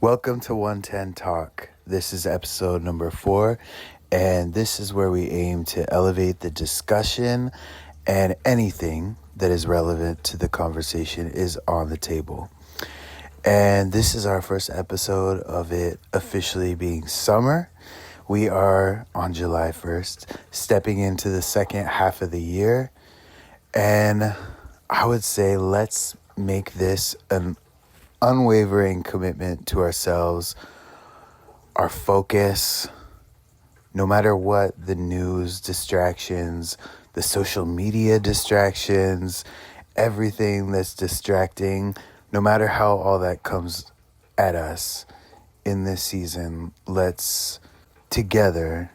Welcome to 110 Talk. This is episode number 4, and this is where we aim to elevate the discussion, and anything that is relevant to the conversation is on the table. And this is our first episode of it officially being summer. We are on July 1st, stepping into the second half of the year, and I would say let's make this an unwavering commitment to ourselves, our focus, no matter what the news distractions, the social media distractions, everything that's distracting, no matter how all that comes at us in this season, let's together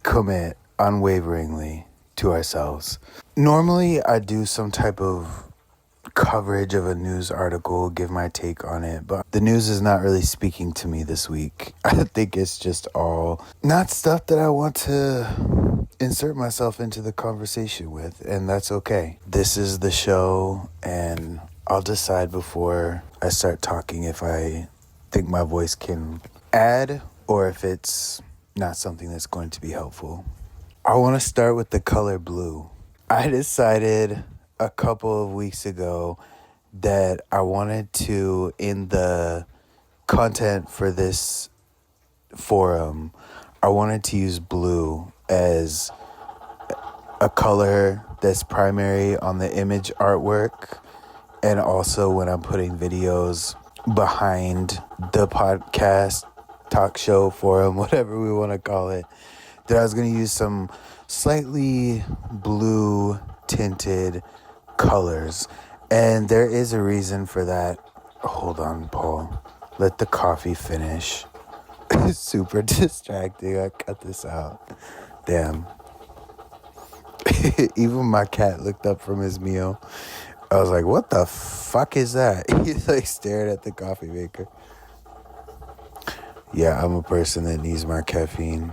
commit unwaveringly to ourselves. Normally, I do some type of coverage of a news article, give my take on it, but the news is not really speaking to me this week. I think it's just all not stuff that I want to insert myself into the conversation with, and that's okay. This is the show, and I'll decide before I start talking if I think my voice can add or if it's not something that's going to be helpful. I want to start with the color blue. I decided a couple of weeks ago that I wanted to, in the content for this forum, I wanted to use blue as a color that's primary on the image artwork, and also when I'm putting videos behind the podcast, talk show, forum, whatever we want to call it, that I was going to use some slightly blue tinted colors. And there is a reason for that. Hold on, Paul. Let the coffee finish. It's super distracting. I cut this out. Damn. Even my cat looked up from his meal. I was like, what the fuck is that? He like stared at the coffee maker. Yeah, I'm a person that needs my caffeine.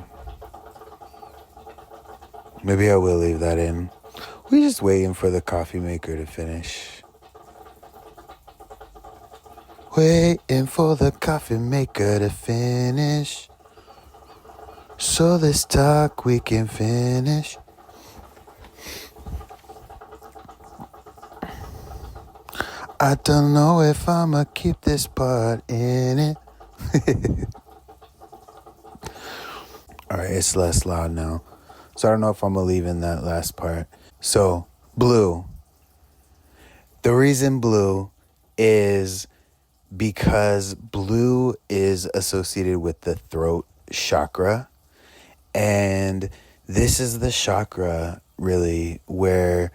Maybe I will leave that in. We're just waiting for the coffee maker to finish. Waiting for the coffee maker to finish, so this talk we can finish. I don't know if I'ma keep this part in it. Alright, it's less loud now. So I don't know if I'm gonna leave in that last part. So, blue. The reason blue is because blue is associated with the throat chakra. And this is the chakra, really, where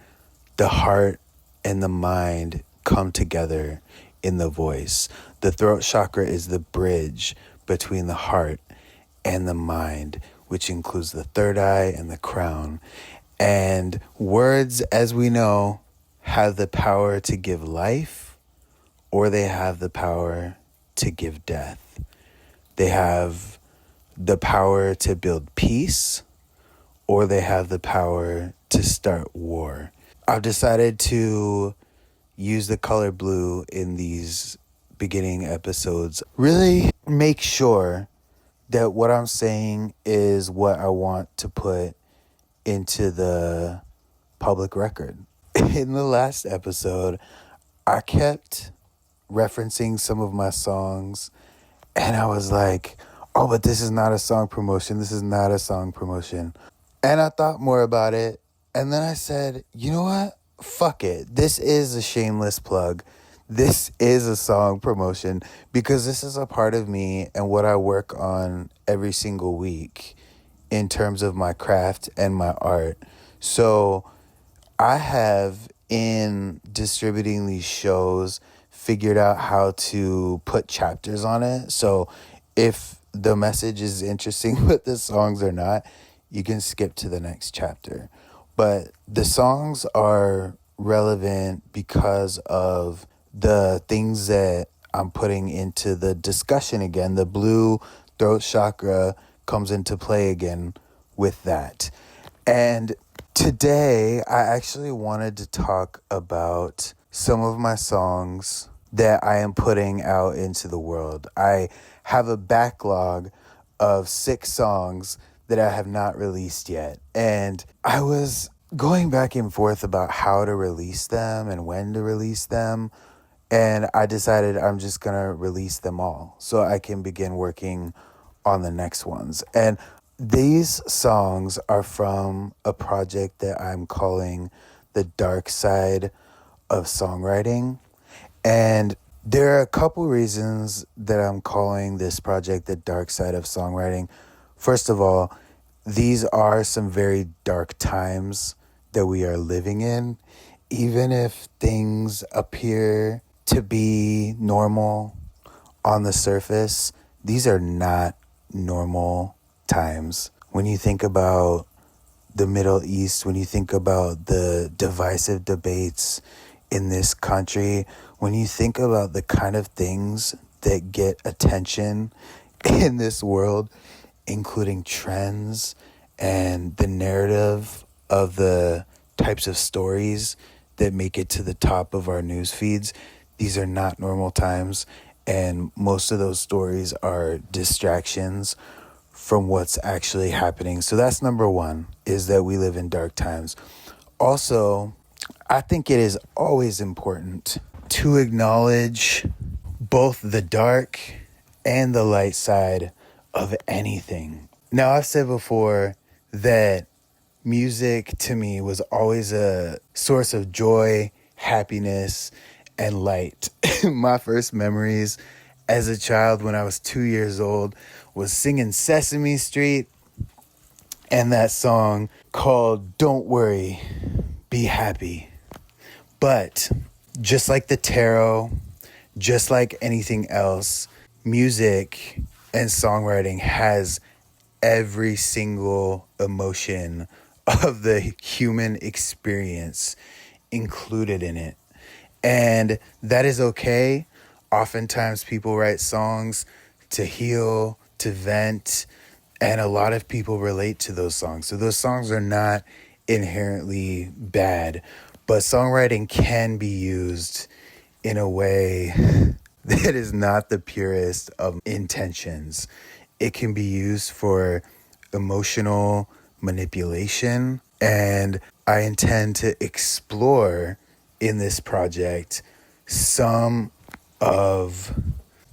the heart and the mind come together in the voice. The throat chakra is the bridge between the heart and the mind, which includes the third eye and the crown. And words, as we know, have the power to give life, or they have the power to give death. They have the power to build peace, or they have the power to start war. I've decided to use the color blue in these beginning episodes. Really make sure that what I'm saying is what I want to put into the public record. In the last episode, I kept referencing some of my songs, and I was like, oh, but this is not a song promotion. This is not a song promotion. And I thought more about it, and then I said, you know what? Fuck it. This is a shameless plug. This is a song promotion because this is a part of me and what I work on every single week in terms of my craft and my art. So I have, in distributing these shows, figured out how to put chapters on it. So if the message is interesting but the songs are not, you can skip to the next chapter. But the songs are relevant because of the things that I'm putting into the discussion again. The blue throat chakra comes into play again with that. And today I actually wanted to talk about some of my songs that I am putting out into the world. I have a backlog of 6 songs that I have not released yet. And I was going back and forth about how to release them and when to release them. And I decided I'm just going to release them all so I can begin working on the next ones. And these songs are from a project that I'm calling The Dark Side of Songwriting. And there are a couple reasons that I'm calling this project The Dark Side of Songwriting. First of all, these are some very dark times that we are living in. Even if things appear to be normal on the surface, these are not normal times. When you think about the Middle East, when you think about the divisive debates in this country, when you think about the kind of things that get attention in this world, including trends and the narrative of the types of stories that make it to the top of our news feeds, these are not normal times. And most of those stories are distractions from what's actually happening. So that's number one, is that we live in dark times. Also, I think it is always important to acknowledge both the dark and the light side of anything. Now, I've said before that music to me was always a source of joy, happiness, and light. My first memories as a child when I was 2 years old was singing Sesame Street and that song called Don't Worry, Be Happy. But just like the tarot, just like anything else, music and songwriting has every single emotion of the human experience included in it. And that is okay. Oftentimes people write songs to heal, to vent, and a lot of people relate to those songs. So those songs are not inherently bad, but songwriting can be used in a way that is not the purest of intentions. It can be used for emotional manipulation, and I intend to explore in this project some of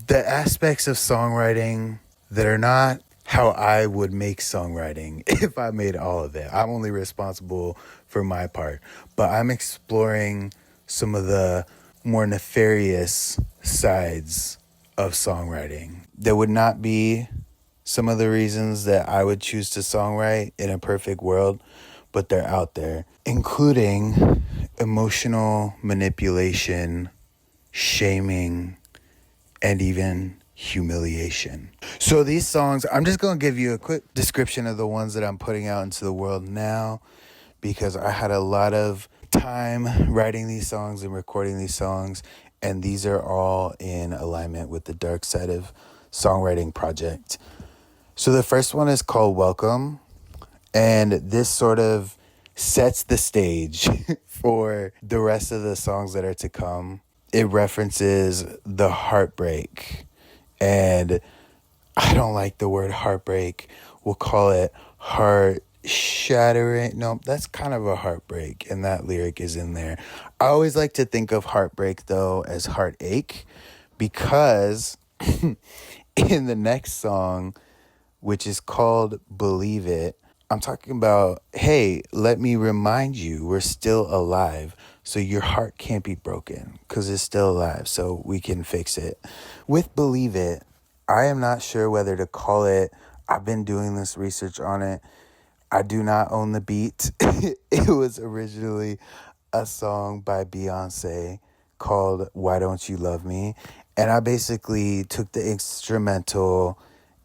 the aspects of songwriting that are not how I would make songwriting if I made all of it. I'm only responsible for my part, but I'm exploring some of the more nefarious sides of songwriting that would not be some of the reasons that I would choose to songwrite in a perfect world, but they're out there, including emotional manipulation, shaming, and even humiliation. So these songs, I'm just going to give you a quick description of the ones that I'm putting out into the world now, because I had a lot of time writing these songs and recording these songs, and these are all in alignment with the Dark Side of Songwriting project. So the first one is called Welcome, and this sort of sets the stage for the rest of the songs that are to come. It references the heartbreak, and I don't like the word heartbreak. We'll call it heart shattering. No, that's kind of a heartbreak, and that lyric is in there. I always like to think of heartbreak, though, as heartache, because in the next song, which is called Believe It, I'm talking about, hey, let me remind you, we're still alive. So your heart can't be broken because it's still alive. So we can fix it. With Believe It, I am not sure whether to call it, I've been doing this research on it. I do not own the beat. It was originally a song by Beyonce called Why Don't You Love Me? And I basically took the instrumental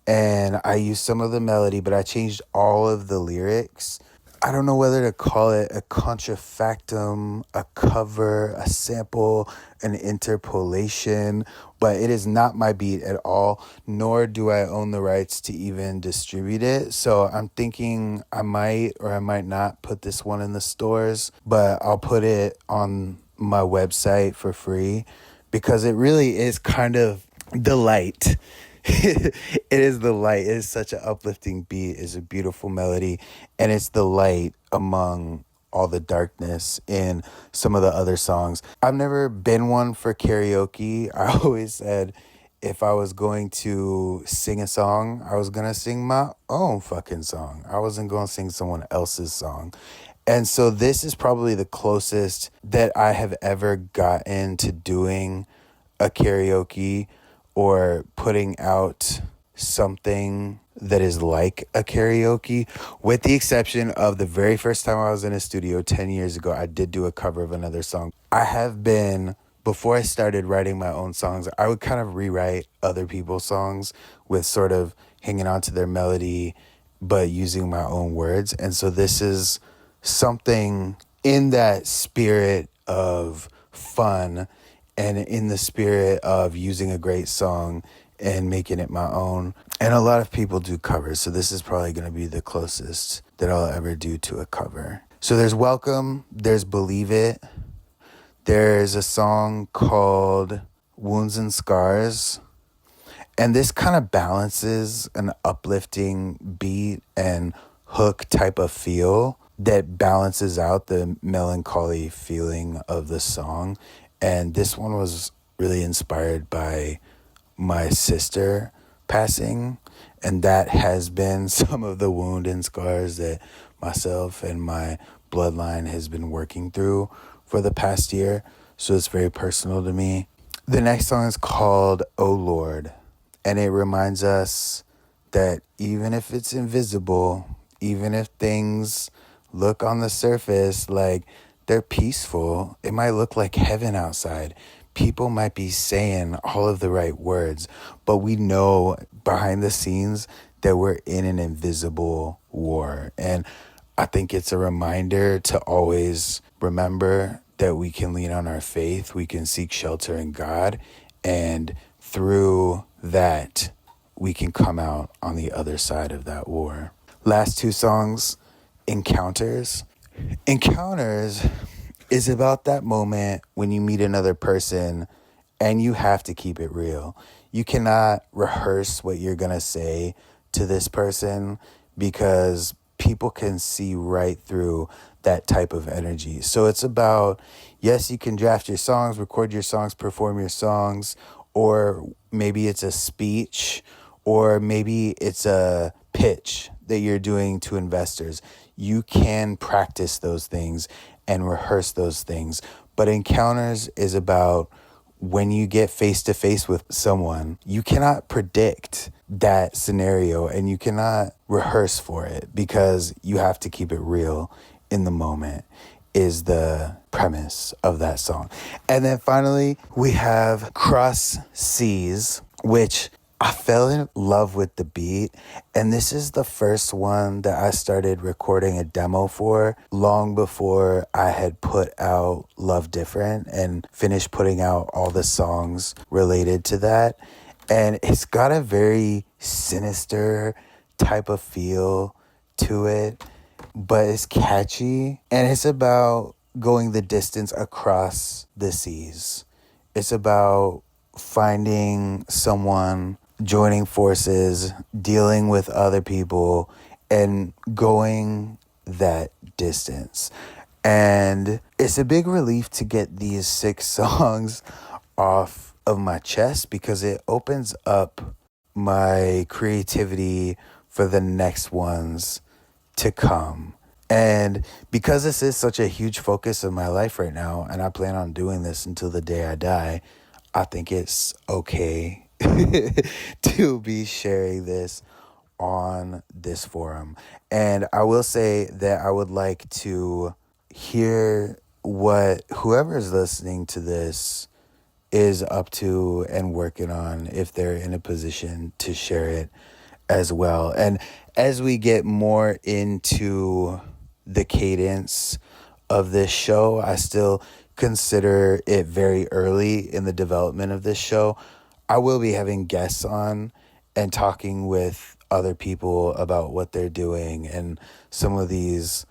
and I used some of the melody, but I changed all of the lyrics. I don't know whether to call it a contrafactum, a cover, a sample, an interpolation, but it is not my beat at all, nor do I own the rights to even distribute it. So I'm thinking I might or I might not put this one in the stores, but I'll put it on my website for free because it really is kind of the light. It is the light. It is such an uplifting beat. It's a beautiful melody, and it's the light among all the darkness in some of the other songs. I've never been one for karaoke. I always said if I was going to sing a song, I was going to sing my own fucking song. I wasn't going to sing someone else's song. And so this is probably the closest that I have ever gotten to doing a karaoke or putting out something that is like a karaoke, with the exception of the very first time I was in a studio 10 years ago. I did do a cover of another song. I have been, before I started writing my own songs, I would kind of rewrite other people's songs with sort of hanging on to their melody, but using my own words. And so this is something in that spirit of fun and in the spirit of using a great song and making it my own. And a lot of people do covers, so this is probably going to be the closest that I'll ever do to a cover. So there's Welcome, there's Believe It, there's a song called Wounds and Scars, and this kind of balances an uplifting beat and hook type of feel that balances out the melancholy feeling of the song. And this one was really inspired by my sister passing, and that has been some of the wound and scars that myself and my bloodline has been working through for the past year. So it's very personal to me. The next song is called Oh Lord, and it reminds us that even if it's invisible, even if things look on the surface like they're peaceful, it might look like heaven outside. People might be saying all of the right words, but we know behind the scenes that we're in an invisible war. And I think it's a reminder to always remember that we can lean on our faith, we can seek shelter in God, and through that, we can come out on the other side of that war. Last two songs, Encounters. Encounters is about that moment when you meet another person and you have to keep it real. You cannot rehearse what you're going to say to this person because people can see right through that type of energy. So it's about, yes, you can draft your songs, record your songs, perform your songs, or maybe it's a speech, or maybe it's a pitch that you're doing to investors. You can practice those things and rehearse those things. But Encounters is about when you get face to face with someone, you cannot predict that scenario and you cannot rehearse for it because you have to keep it real in the moment, is the premise of that song. And then finally, we have Cross Seas, which I fell in love with the beat, and this is the first one that I started recording a demo for long before I had put out Love Different and finished putting out all the songs related to that. And it's got a very sinister type of feel to it, but it's catchy, and it's about going the distance across the seas. It's about finding someone, joining forces, dealing with other people, and going that distance. And it's a big relief to get these 6 songs off of my chest because it opens up my creativity for the next ones to come. And because this is such a huge focus of my life right now, and I plan on doing this until the day I die, I think it's okay to be sharing this on this forum. And I will say that I would like to hear what whoever is listening to this is up to and working on, if they're in a position to share it as well. And as we get more into the cadence of this show, I still consider it very early in the development of this show. I will be having guests on and talking with other people about what they're doing, and some of these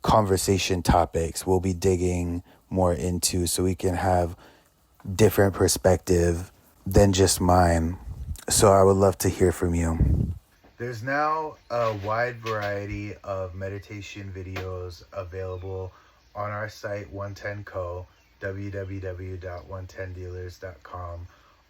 conversation topics we'll be digging more into so we can have different perspective than just mine. So I would love to hear from you. There's now a wide variety of meditation videos available on our site 110 Co, www.110dealers.com.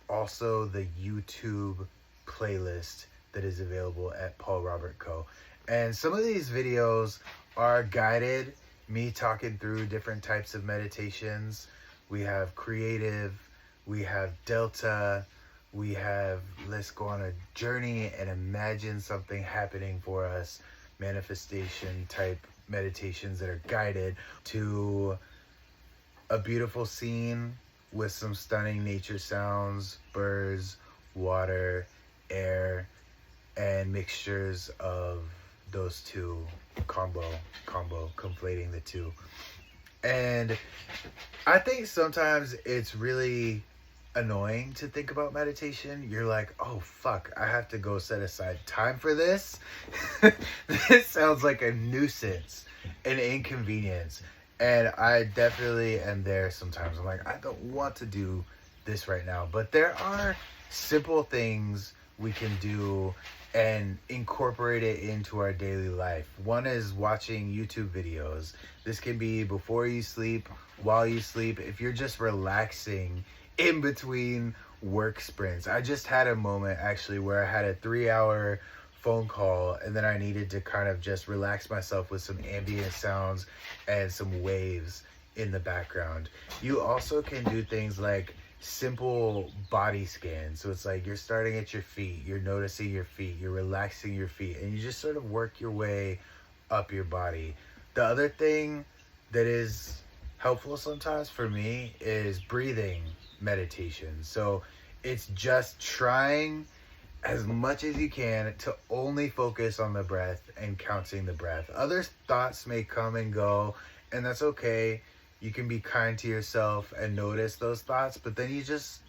Also, the YouTube playlist that is available at Paul Robert Co. And some of these videos are guided, me talking through different types of meditations. We have creative, we have delta, we have let's go on a journey and imagine something happening for us, manifestation type meditations that are guided, to a beautiful scene with some stunning nature sounds, birds, water, air, and mixtures of those two, combo, conflating the two. And I think sometimes it's really annoying to think about meditation. You're like, oh fuck, I have to go set aside time for this. This sounds like a nuisance, an inconvenience. And I definitely am there sometimes. I'm like, I don't want to do this right now. But there are simple things we can do and incorporate it into our daily life. One is watching YouTube videos. This can be before you sleep, while you sleep, if you're just relaxing in between work sprints. I just had a moment actually where I had a 3-hour phone call and then I needed to kind of just relax myself with some ambient sounds and some waves in the background. You also can do things like simple body scans. So it's like you're starting at your feet, you're noticing your feet, you're relaxing your feet, and you just sort of work your way up your body. The other thing that is helpful sometimes for me is breathing meditation. So it's just trying as much as you can to only focus on the breath and counting the breath. Other thoughts may come and go, and that's okay. You can be kind to yourself and notice those thoughts, but then you just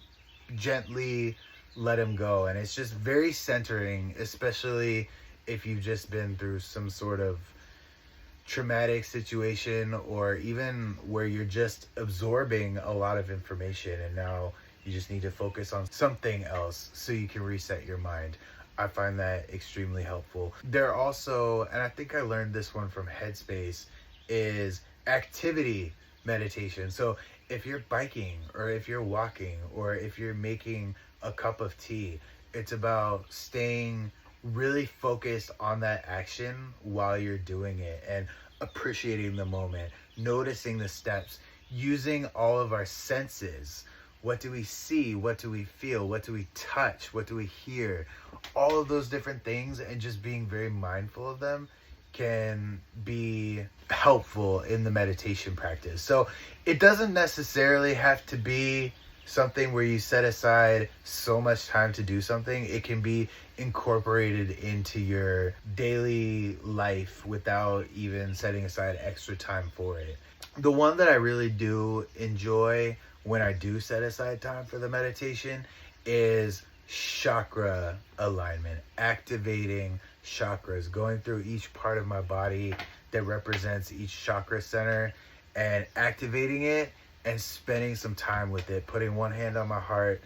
gently let them go. And it's just very centering, especially if you've just been through some sort of traumatic situation, or even where you're just absorbing a lot of information and now you just need to focus on something else so you can reset your mind. I find that extremely helpful. There also, and I think I learned this one from Headspace, is activity meditation. So if you're biking, or if you're walking, or if you're making a cup of tea, it's about staying really focused on that action while you're doing it and appreciating the moment, noticing the steps, using all of our senses. What do we see? What do we feel? What do we touch? What do we hear? All of those different things, and just being very mindful of them can be helpful in the meditation practice. So it doesn't necessarily have to be something where you set aside so much time to do something. It can be incorporated into your daily life without even setting aside extra time for it. The one that I really do enjoy when I do set aside time for the meditation is chakra alignment, activating chakras, going through each part of my body that represents each chakra center and activating it and spending some time with it, putting one hand on my heart,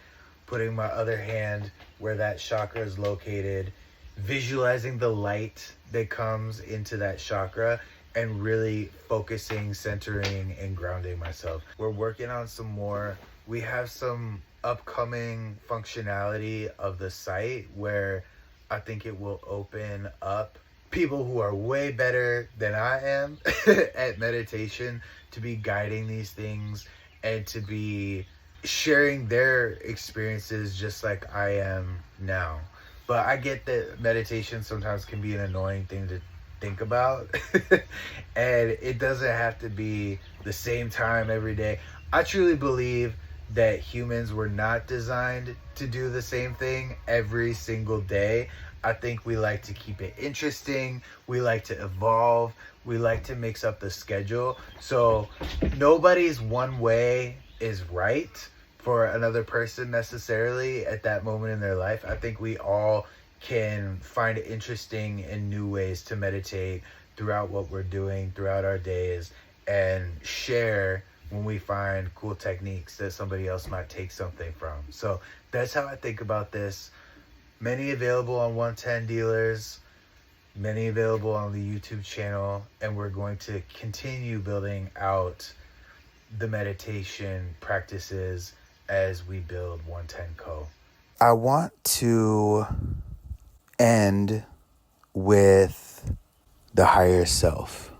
putting my other hand where that chakra is located, visualizing the light that comes into that chakra, and really focusing, centering, and grounding myself. We're working on some more. We have some upcoming functionality of the site where I think it will open up people who are way better than I am at meditation to be guiding these things and to be sharing their experiences just like I am now. But I get that meditation sometimes can be an annoying thing to think about and it doesn't have to be the same time every day. I truly believe that humans were not designed to do the same thing every single day. I think we like to keep it interesting. We like to evolve. We like to mix up the schedule. So nobody's one way is right for another person necessarily at that moment in their life. I think we all can find interesting and new ways to meditate throughout what we're doing, throughout our days, and share when we find cool techniques that somebody else might take something from. So that's how I think about this. Many available on 110 dealers, many available on the YouTube channel, and we're going to continue building out the meditation practices as we build 110 Co. I want to end with the higher self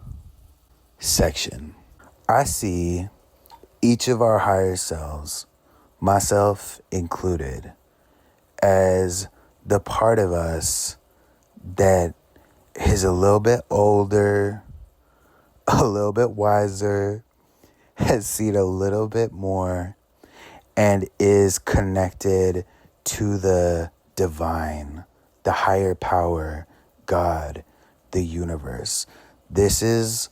section. I see each of our higher selves, myself included, as the part of us that is a little bit older, a little bit wiser, has seen a little bit more, and is connected to the divine, the higher power, God, the universe. This is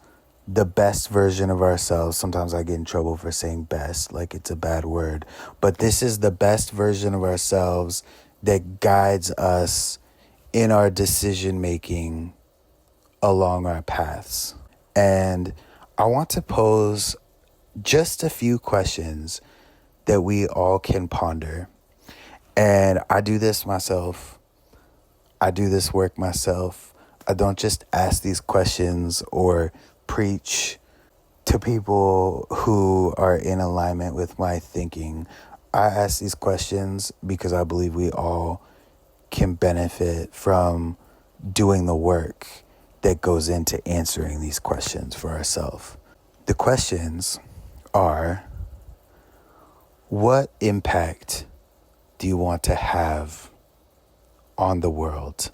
the best version of ourselves. Sometimes I get in trouble for saying best, like it's a bad word. But this is the best version of ourselves that guides us in our decision making along our paths. And I want to pose just a few questions that we all can ponder. And I do this myself. I do this work myself. I don't just ask these questions or preach to people who are in alignment with my thinking. I ask these questions because I believe we all can benefit from doing the work that goes into answering these questions for ourselves. The questions are, what impact do you want to have on the world?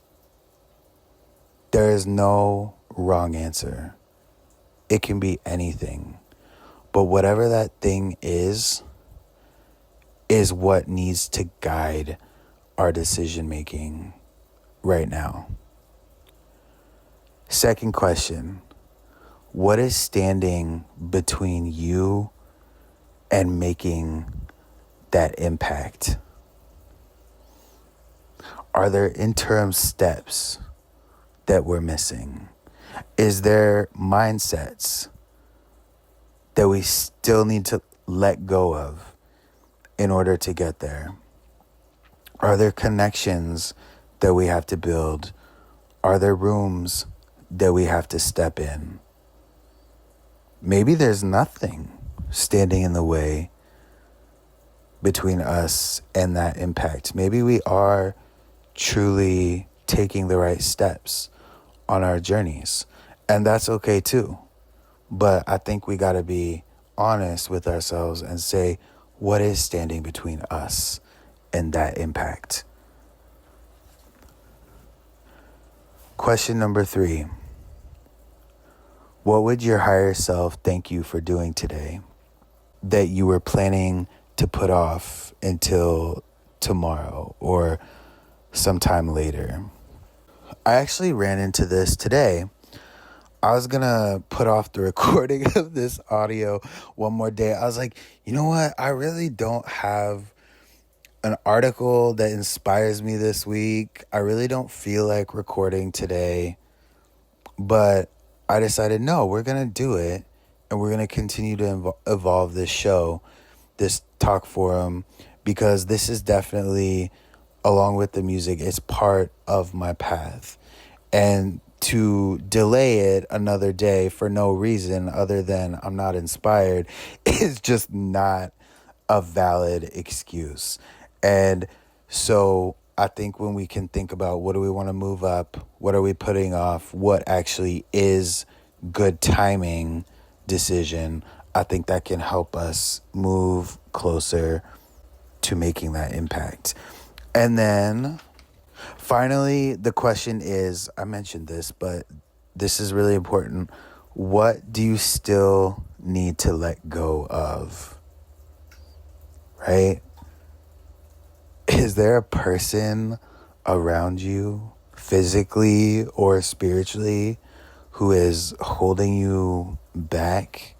There is no wrong answer. It can be anything. But whatever that thing is what needs to guide our decision making right now. Second question, what is standing between you and making that impact? Are there interim steps that we're missing? Is there mindsets that we still need to let go of in order to get there? Are there connections that we have to build? Are there rooms that we have to step in? Maybe there's nothing standing in the way between us and that impact. Maybe we are truly taking the right steps on our journeys, and that's okay too. But I think we got to be honest with ourselves and say, what is standing between us and that impact? Question number 3. What would your higher self thank you for doing today that you were planning to put off until tomorrow or sometime later? I actually ran into this today. I was going to put off the recording of this audio one more day. I was like, you know what? I really don't have an article that inspires me this week. I really don't feel like recording today. But I decided, no, we're going to do it. And we're going to continue to evolve this show, this talk forum, because this is definitely, along with the music, it's part of my path. And to delay it another day for no reason other than I'm not inspired is just not a valid excuse. And so I think when we can think about what do we want to move up, what are we putting off, what actually is good timing decision, I think that can help us move closer to making that impact. And then finally, the question is, I mentioned this, but this is really important. What do you still need to let go of? Right? Is there a person around you, physically or spiritually, who is holding you back?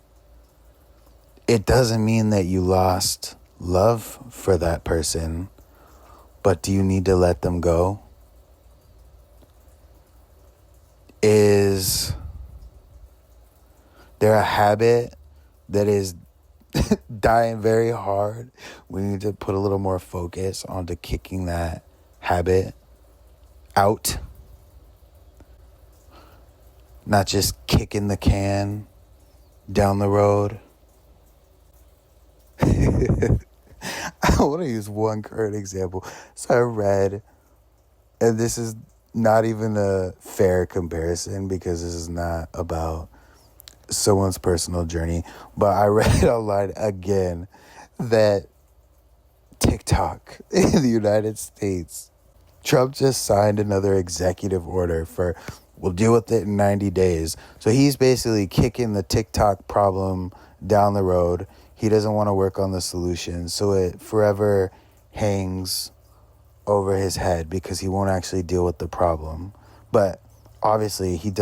It doesn't mean that you lost love for that person, but do you need to let them go? Is there a habit that is dying very hard. We need to put a little more focus onto kicking that habit out, not just kicking the can down the road. I want to use one current example. So I read, and this is not even a fair comparison because this is not about someone's personal journey, but I read online again that TikTok in the United States, Trump just signed another executive order for we'll deal with it in 90 days. So he's basically kicking the TikTok problem down the road. He doesn't want to work on the solution. So it forever hangs over his head because he won't actually deal with the problem. But obviously he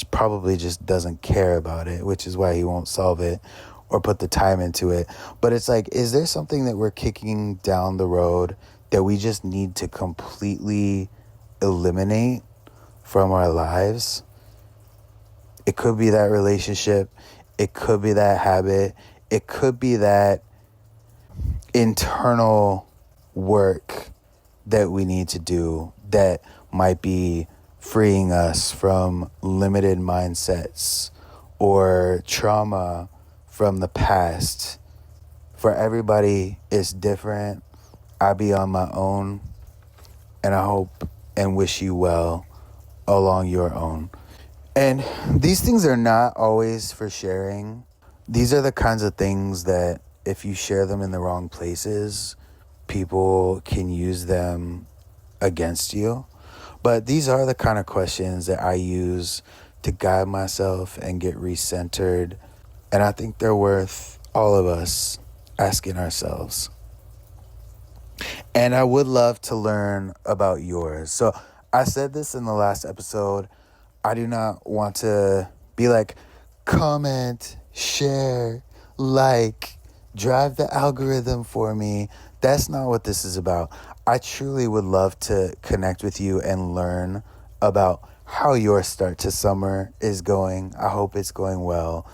probably just doesn't care about it, which is why he won't solve it or put the time into it. But it's like, is there something that we're kicking down the road that we just need to completely eliminate from our lives? It could be that relationship. It could be that habit. It could be that internal work that we need to do that might be freeing us from limited mindsets or trauma from the past. For everybody, it's different. I be on my own, and I hope and wish you well along your own. And these things are not always for sharing. These are the kinds of things that if you share them in the wrong places, people can use them against you. But these are the kind of questions that I use to guide myself and get recentered. And I think they're worth all of us asking ourselves. And I would love to learn about yours. So I said this in the last episode. I do not want to be like, comment, share, like, drive the algorithm for me. That's not what this is about. I truly would love to connect with you and learn about how your start to summer is going. I hope it's going well.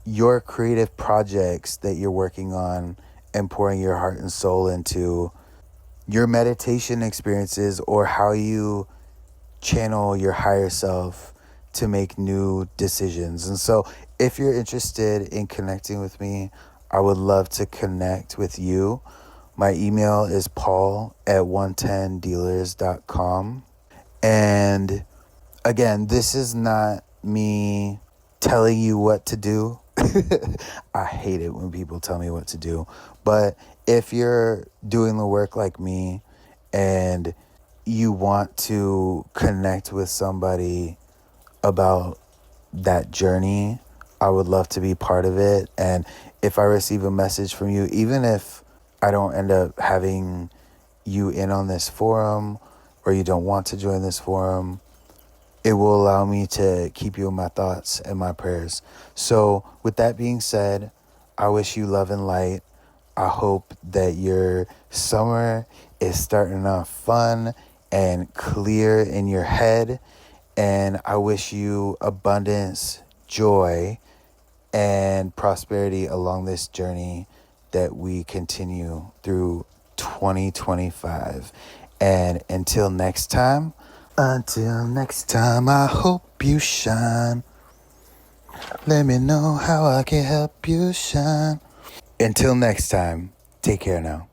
Your creative projects that you're working on and pouring your heart and soul into, your meditation experiences, or how you channel your higher self to make new decisions. And so if you're interested in connecting with me, I would love to connect with you. My email is paul@110dealers.com. And again, this is not me telling you what to do. I hate it when people tell me what to do. But if you're doing the work like me and you want to connect with somebody about that journey, I would love to be part of it. And if I receive a message from you, even if I don't end up having you in on this forum or you don't want to join this forum, it will allow me to keep you in my thoughts and my prayers. So with that being said, I wish you love and light. I hope that your summer is starting off fun and clear in your head. And I wish you abundance, joy, and prosperity along this journey that we continue through 2025. And until next time, I hope you shine. Let me know how I can help you shine. Until next time, take care now.